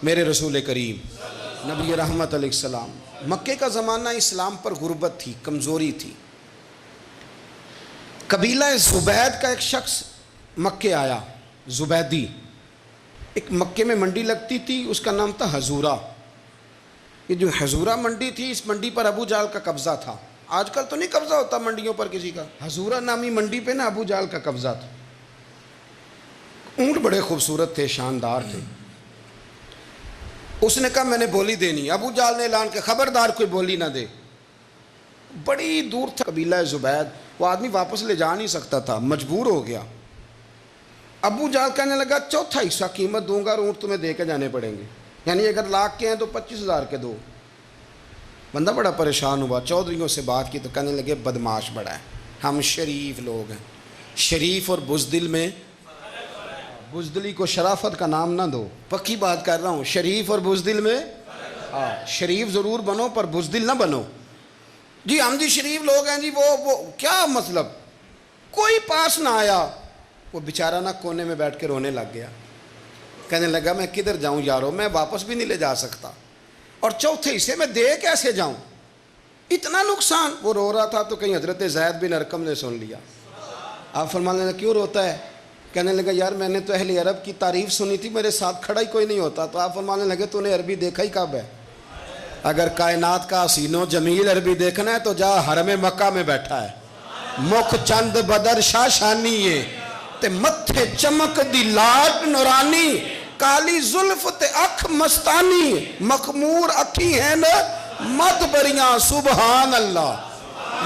میرے رسول کریم نبی رحمت علیہ السلام. مکے کا زمانہ اسلام پر غربت تھی، کمزوری تھی. قبیلہ زبید کا ایک شخص مکے آیا، زبیدی. ایک مکے میں منڈی لگتی تھی، اس کا نام تھا حضورہ. یہ جو حضورہ منڈی تھی، اس منڈی پر ابو جہل کا قبضہ تھا. آج کل تو نہیں قبضہ ہوتا منڈیوں پر کسی کا. حضورہ نامی منڈی پہ نا ابو جہل کا قبضہ تھا. اونٹ بڑے خوبصورت تھے، شاندار تھے. اس نے کہا میں نے بولی دینی. ابو جہل نے اعلان کہ خبردار کوئی بولی نہ دے. بڑی دور تھا قبیلہ زبید، وہ آدمی واپس لے جا نہیں سکتا تھا، مجبور ہو گیا. ابو جہل کہنے لگا چوتھا حصہ قیمت دوں گا اور اونٹ تمہیں دے کے جانے پڑیں گے، یعنی اگر لاکھ کے ہیں تو 25,000 کے دو. بندہ بڑا پریشان ہوا، چودھریوں سے بات کی تو کہنے لگے بدماش بڑا ہے، ہم شریف لوگ ہیں. شریف اور بزدل میں، بزدلی کو شرافت کا نام نہ دو، پکی بات کر رہا ہوں. شریف اور بزدل میں شریف ضرور بنو پر بزدل نہ بنو. جی ہم جی شریف لوگ ہیں جی، وہ کیا مطلب. کوئی پاس نہ آیا. وہ بیچارہ نہ کونے میں بیٹھ کے رونے لگ گیا. کہنے لگا میں کدھر جاؤں یارو، میں واپس بھی نہیں لے جا سکتا، اور چوتھے حصے میں دے کیسے جاؤں، اتنا نقصان. وہ رو رہا تھا تو کہیں حضرت زید بن ارقم نے سن لیا. آپ فرمانے لگے کیوں روتا ہے؟ کہنے لگا یار میں نے تو اہل عرب کی تعریف سنی تھی، میرے ساتھ کھڑا ہی کوئی نہیں ہوتا. تو آپ فرمانے لگے تو نے عربی دیکھا ہی کب ہے؟ اگر کائنات کا حسین و جمیل عربی دیکھنا ہے تو جا حرم مکہ میں بیٹھا ہے. مکھ چند بدر شاشانی ہے تے متھے چمک دی لاٹ نورانی، کالی زلف تے اکھ مستانی، مخمور اکھی ہیں نا مد بریاں سبحان اللہ.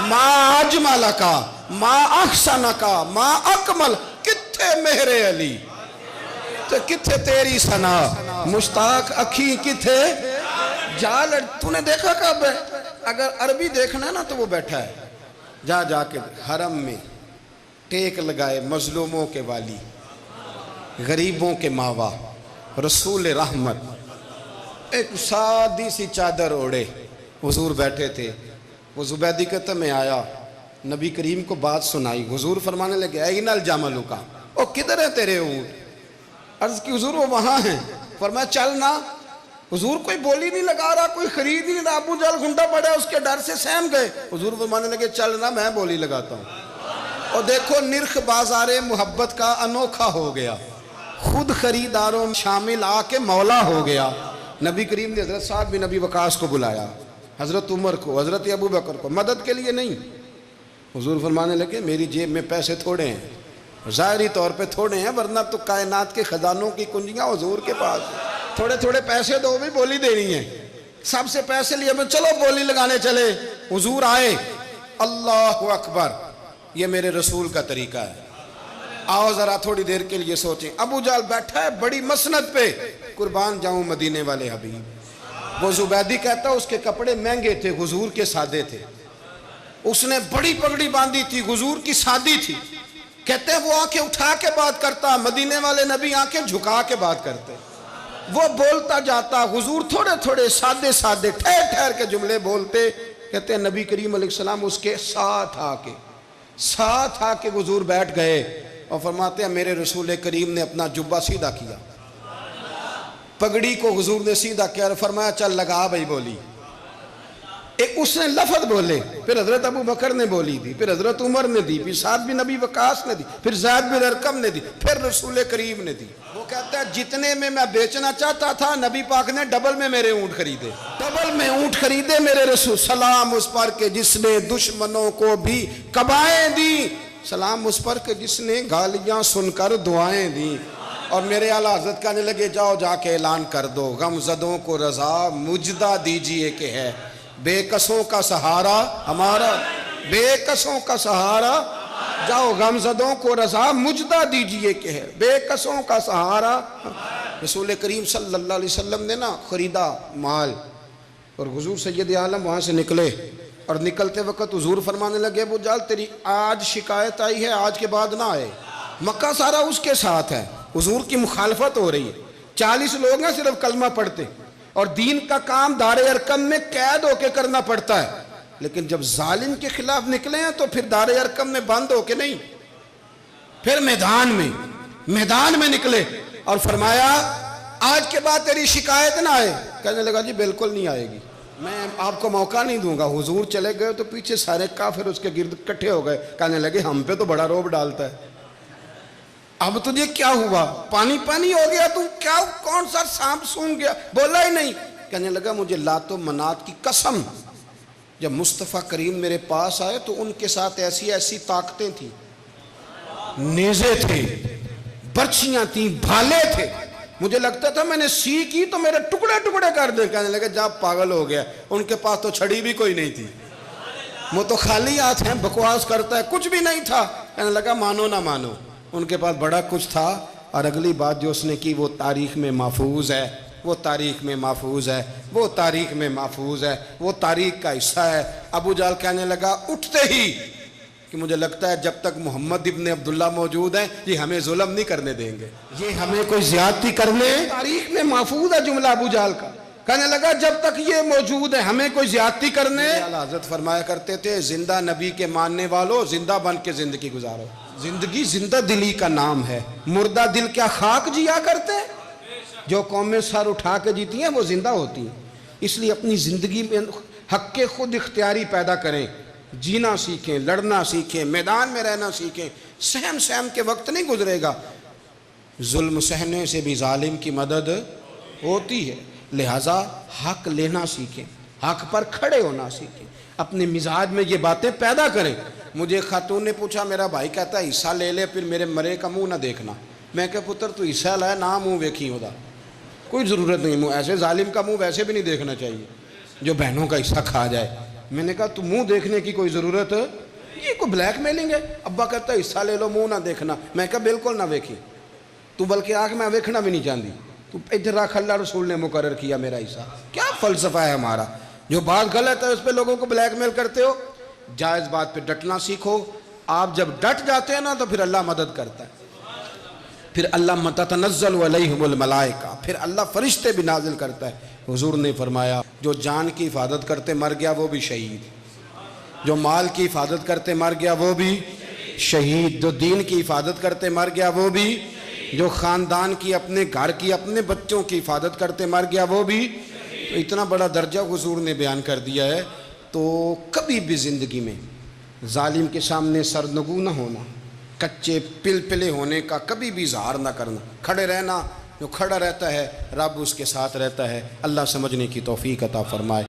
ما اجمل کا ما احسن کا ما اکمل، کتھے مہر علی تو کتھے تیری ثنا، مشتاق اکھی کتھے جال. تو نے دیکھا کب ہے؟ اگر عربی دیکھنا ہے نا تو وہ بیٹھا ہے. جا کے حرم میں ٹیک لگائے، مظلوموں کے والی، غریبوں کے ماوا، رسول رحمت. ایک سادی سی چادر اوڑے حضور بیٹھے تھے. وہ زبیدی کہتا میں آیا، نبی کریم کو بات سنائی. حضور فرمانے لگے این الجمل کا، او کدھر ہے تیرے اونٹ؟ عرض کی حضور وہ وہاں ہیں. فرمایا چل نا. حضور کوئی بولی نہیں لگا رہا، کوئی خرید نہیں رہا. ابو جہل گھنٹا پڑا، اس کے ڈر سے سہم گئے. حضور فرمانے لگے چل نا میں بولی لگاتا ہوں. اور دیکھو نرخ بازار محبت کا انوکھا ہو گیا، خود خریداروں شامل آ کے مولا ہو گیا. نبی کریم نے حضرت سعد بن ابی وقاص کو بلایا، حضرت عمر کو، حضرت ابو بکر کو، مدد کے لیے نہیں. حضور فرمانے لگے میری جیب میں پیسے تھوڑے ہیں، ظاہری طور پہ تھوڑے ہیں، ورنہ تو کائنات کے خزانوں کی کنجیاں حضور کے پاس. تھوڑے تھوڑے پیسے دو بھی بولی دینی ہے. سب سے پیسے لیے میں چلو بولی لگانے چلے. حضور آئے، اللہ اکبر، یہ میرے رسول کا طریقہ ہے. آؤ ذرا تھوڑی دیر کے لیے سوچیں. ابو جہل بیٹھا ہے بڑی مسند پہ، قربان جاؤں مدینے والے حبیب. وہ زبیدی کہتا اس کے کپڑے مہنگے تھے، حضور کے سادے تھے. اس نے بڑی پگڑی باندھی تھی، حضور کی سادی تھی. کہتے ہیں وہ آنکھیں اٹھا کے بات کرتا، مدینے والے نبی آنکھیں جھکا کے بات کرتے. وہ بولتا جاتا، حضور تھوڑے تھوڑے سادے سادے ٹھہر ٹھہر کے جملے بولتے. کہتے ہیں نبی کریم علیہ السلام اس کے ساتھ آ کے حضور بیٹھ گئے اور فرماتے ہیں میرے رسول کریم نے اپنا جبہ سیدھا کیا، پگڑی کو حضور نے سیدھا کیا اور فرمایا چل لگا بھائی بولی. ایک اس نے لفظ بولے، پھر حضرت ابو بکر نے بولی دی، پھر حضرت عمر نے دی، پھر سعد بن ابی وقاص نے دی، پھر زید بن ارقم نے دی، پھر رسول کریم نے دی. وہ کہتا ہے جتنے میں بیچنا چاہتا تھا نبی پاک نے ڈبل میں میرے اونٹ خریدے، ڈبل میں اونٹ خریدے میرے رسول. سلام اس پر کہ جس نے دشمنوں کو بھی قبائیں دی، سلام اس پر کہ جس نے گالیاں سن کر دعائیں دی. اور میرے اعلیٰ حضرت کہنے لگے جاؤ جا کے اعلان کر دو، غم زدوں کو رضا مجدہ دیجئے کہ ہے بے کسوں کا سہارا ہمارا، بے کسوں کا سہارا. جاؤ غم زدوں کو رضا مجدہ دیجئے کہ ہے بے کسوں کا سہارا. رسول کریم صلی اللہ علیہ وسلم نے نا خریدا مال، اور حضور سید عالم وہاں سے نکلے، اور نکلتے وقت حضور فرمانے لگے ابو جہل تیری آج شکایت آئی ہے، آج کے بعد نہ آئے. مکہ سارا اس کے ساتھ ہے، حضور کی مخالفت ہو رہی ہے. 40 لوگ ہیں صرف کلمہ پڑھتے، اور دین کا کام دار ارقم میں قید ہو کے کرنا پڑتا ہے. لیکن جب ظالم کے خلاف نکلے ہیں تو پھر دار ارقم میں بند ہو کے نہیں، پھر میدان میں نکلے اور فرمایا آج کے بعد تیری شکایت نہ آئے. کہنے لگا جی بالکل نہیں آئے گی, میں آپ کو موقع نہیں دوں گا. حضور چلے گئے تو پیچھے سارے کافر اس کے گرد اکٹھے ہو گئے. کہنے لگے ہم پہ تو بڑا روب ڈالتا ہے, اب تجھے کیا ہوا, پانی پانی ہو گیا, تو کیا کون سا سانپ سونگ گیا, بولا ہی نہیں. کہنے لگا مجھے لات و منات کی قسم, جب مصطفیٰ کریم میرے پاس آئے تو ان کے ساتھ ایسی ایسی طاقتیں تھیں, نیزے تھے, برچیاں تھیں, بھالے تھے, مجھے لگتا تھا میں نے سی کی تو میرے ٹکڑے ٹکڑے کر دیں. کہنے لگے جا پاگل ہو گیا, ان کے پاس تو چھڑی بھی کوئی نہیں تھی, وہ تو خالی ہاتھ ہیں, بکواس کرتا ہے, کچھ بھی نہیں تھا. کہنے لگا مانو نہ مانو, ان کے پاس بڑا کچھ تھا. اور اگلی بات جو اس نے کی وہ تاریخ میں محفوظ ہے, وہ تاریخ میں محفوظ ہے, وہ تاریخ میں محفوظ ہے, وہ تاریخ کا حصہ ہے. ابو جہل کہنے لگا اٹھتے ہی کہ مجھے لگتا ہے جب تک محمد ابن عبداللہ موجود ہیں یہ ہمیں ظلم نہیں کرنے دیں گے, یہ ہمیں کوئی زیادتی کرنے, تاریخ میں محفوظ ہے جملہ ابو جہل کا. کہنے لگا جب تک یہ موجود ہے ہمیں کوئی زیادتی کرنے. حضرت فرمایا کرتے تھے زندہ نبی کے ماننے والوں زندہ بن کے زندگی گزارو. زندگی زندہ دلی کا نام ہے, مردہ دل کیا خاک جیا کرتے ہیں. جو قومیں سر اٹھا کے جیتی ہیں وہ زندہ ہوتی ہیں. اس لیے اپنی زندگی میں حق کے خود اختیاری پیدا کریں, جینا سیکھیں, لڑنا سیکھیں, میدان میں رہنا سیکھیں. سہم سہم کے وقت نہیں گزرے گا, ظلم سہنے سے بھی ظالم کی مدد ہوتی ہے. لہٰذا حق لینا سیکھیں, حق پر کھڑے ہونا سیکھیں, اپنے مزاج میں یہ باتیں پیدا کریں. مجھے خاتون نے پوچھا, میرا بھائی کہتا ہے حصہ لے لے پھر میرے مرے کا منہ نہ دیکھنا. میں کہا پتر تو حصہ لائے نہ منہ ویکھی ہوتا, کوئی ضرورت نہیں, منہ ایسے ظالم کا منہ ویسے بھی نہیں دیکھنا چاہیے جو بہنوں کا حصہ کھا جائے. میں نے کہا تو منہ دیکھنے کی کوئی ضرورت, یہ کوئی بلیک میلنگ ہے. ابا کہتا ہے حصہ لے لو منہ نہ دیکھنا. میں کہا بالکل نہ ویکھی, تو بلکہ آنکھ میں ویکھنا بھی نہیں چاہتی, تو ادھر رکھ, اللہ رسول نے مقرر کیا میرا حصہ. کیا فلسفہ ہے ہمارا, جو بات غلط ہے اس پہ لوگوں کو بلیک میل کرتے ہو. جائز بات پہ ڈٹنا سیکھو. آپ جب ڈٹ جاتے ہیں نا تو پھر اللہ مدد کرتا ہے, پھر اللہ تتنزل علیہم الملائکہ, پھر اللہ فرشتے بھی نازل کرتا ہے. حضور نے فرمایا جو جان کی حفاظت کرتے مر گیا وہ بھی شہید, جو مال کی حفاظت کرتے مر گیا وہ بھی شہید, جو دین کی حفاظت کرتے مر گیا وہ بھی, جو خاندان کی, اپنے گھر کی, اپنے بچوں کی حفاظت کرتے مر گیا وہ بھی. تو اتنا بڑا درجہ حضور نے بیان کر دیا ہے. تو کبھی بھی زندگی میں ظالم کے سامنے سرنگو نہ ہونا, کچے پلپلے ہونے کا کبھی بھی اظہار نہ کرنا, کھڑے رہنا. جو کھڑا رہتا ہے رب اس کے ساتھ رہتا ہے. اللہ سمجھنے کی توفیق عطا فرمائے.